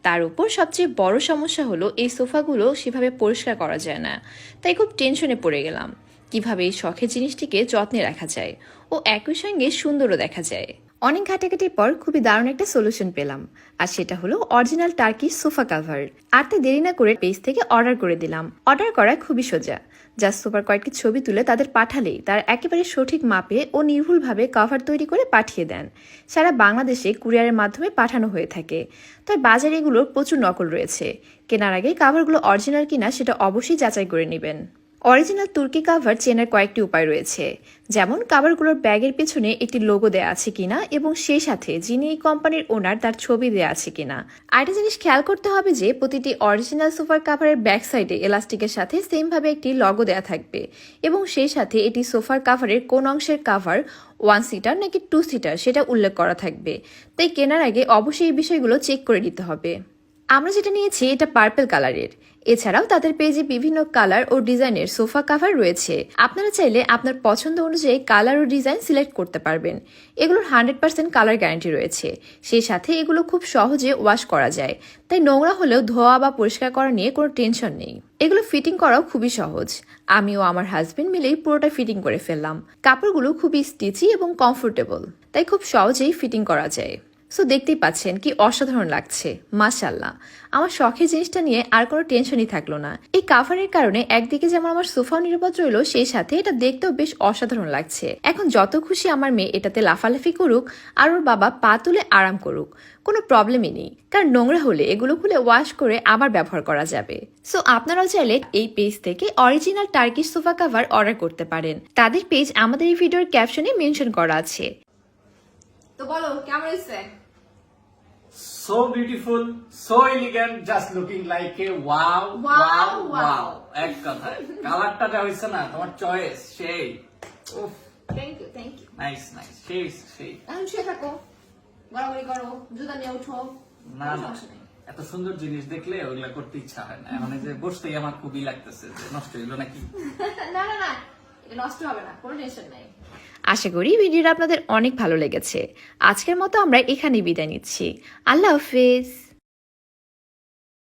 তার উপর সবচেয়ে বড় সমস্যা হলো এই সোফাগুলো সেভাবে পরিষ্কার করা যায় না, তাই খুব টেনশনে পড়ে গেলাম কিভাবে এই শখের জিনিসটিকে যত্নে রাখা যায় ও একই সঙ্গে সুন্দরও দেখা যায়। অনেক ঘাটাঘাটির পর খুবই দারুণ একটা সলিউশন পেলাম, আর সেটা হলো অরিজিনাল টার্কি সোফা কাভার। আর তাই দেরি না করে পেজ থেকে অর্ডার করে দিলাম। অর্ডার করা খুবই সোজা, জাস্ট সোফার কয়েকটি ছবি তুলে তাদের পাঠালেই তার একেবারে সঠিক মাপে ও নির্ভুলভাবে কভার তৈরি করে পাঠিয়ে দেন। সারা বাংলাদেশে কুরিয়ারের মাধ্যমে পাঠানো হয়ে থাকে। তাই বাজারে এগুলোর প্রচুর নকল রয়েছে। কেনার আগে কাভারগুলো অরিজিনাল কিনা সেটা অবশ্যই যাচাই করে নেবেন। অরিজিনাল তুর্কি কাভার চেনার কয়েকটি উপায় রয়েছে, যেমন কাভারগুলোর ব্যাগের পেছনে একটি লোগো দেওয়া আছে কিনা এবং সেই সাথে যিনি এই কোম্পানির ওনার তার ছবি দেওয়া আছে কিনা। আরেকটা জিনিস খেয়াল করতে হবে যে প্রতিটি অরিজিনাল সোফার কাভারের ব্যাক সাইডে এলাস্টিকের সাথে সেমভাবে একটি লোগো দেওয়া থাকবে এবং সেই সাথে এটি সোফার কাভারের কোন অংশের কাভার, 1 সিটার নাকি 2 সিটার সেটা উল্লেখ করা থাকবে। তাই কেনার আগে অবশ্যই এই বিষয়গুলো চেক করে নিতে হবে। আমরা যেটা নিয়েছি এটা পার্পল কালারের। এছাড়াও তাদের পেজে বিভিন্ন কালার ও ডিজাইনের সোফা কাভার রয়েছে। আপনারা চাইলে আপনার পছন্দ অনুযায়ী কালার ও ডিজাইন সিলেক্ট করতে পারবেন। এগুলোর 100% কালার গ্যারান্টি রয়েছে। সেই সাথে এগুলো খুব সহজে ওয়াশ করা যায়, তাই নোংরা হলেও ধোয়া বা পরিষ্কার করা নিয়ে কোনো টেনশন নেই। এগুলো ফিটিং করাও খুবই সহজ। আমি ও আমার হাজবেন্ড মিলেই পুরোটা ফিটিং করে ফেললাম। কাপড়গুলো খুবই স্টিচি এবং কমফোর্টেবল, তাই খুব সহজেই ফিটিং করা যায়। সো দেখতেই পাচ্ছেন কি অসাধারণ লাগছে, মাশাআল্লাহ। আমার শখের জিনিসটা নিয়ে আর কোনো টেনশনই থাকলো না। এই কাভারের কারণে একদিকে যেমন আমার সোফাও নিরাপদ রইল, সেই সাথে এটা দেখতেও বেশ অসাধারণ লাগছে। এখন যত খুশি আমার মেয়ে এটাতে লাফালাফি করুক আর ওর বাবা পা তুলে আরাম করুক, কোনো প্রবলেমই নেই। কারণ নোংরা হলে এগুলো খুলে ওয়াশ করে আবার ব্যবহার করা যাবে। সো আপনারাও চাইলে এই পেজ থেকে original Turkish sofa cover order করতে পারেন। তাদের পেজ আমাদের এই ভিডিওর ক্যাপশনে মেনশন করা আছে। তো বলো কেমন হয়েছে? So beautiful, so elegant, just looking like a wow, Wow, wow, wow. wow. এক কথায় কালারটা যা হয়েছে না, তোমার চয়েস সেই। উফ, থ্যাংক ইউ। নাইস নাইস, সেই সেই। এখন শুয়ে থাকো, গড়াগড়ি করো, জুতা নিয়ে উঠো। না কোনো না, সমস্যা নেই। এত সুন্দর জিনিস দেখলে ওগুলা করতে ইচ্ছা হয় না। মানে যে বসতেই আমার খুবই লাগতেছে যে নষ্ট হইলো নাকি। না না না, এটা নষ্ট হবে না, কোনো টেনশন নাই। আশা করি ভিডিওটা আপনাদের অনেক ভালো লেগেছে। আজকের মতো আমরা এখানেই বিদায় নিচ্ছি। আল্লাহ হাফেজ।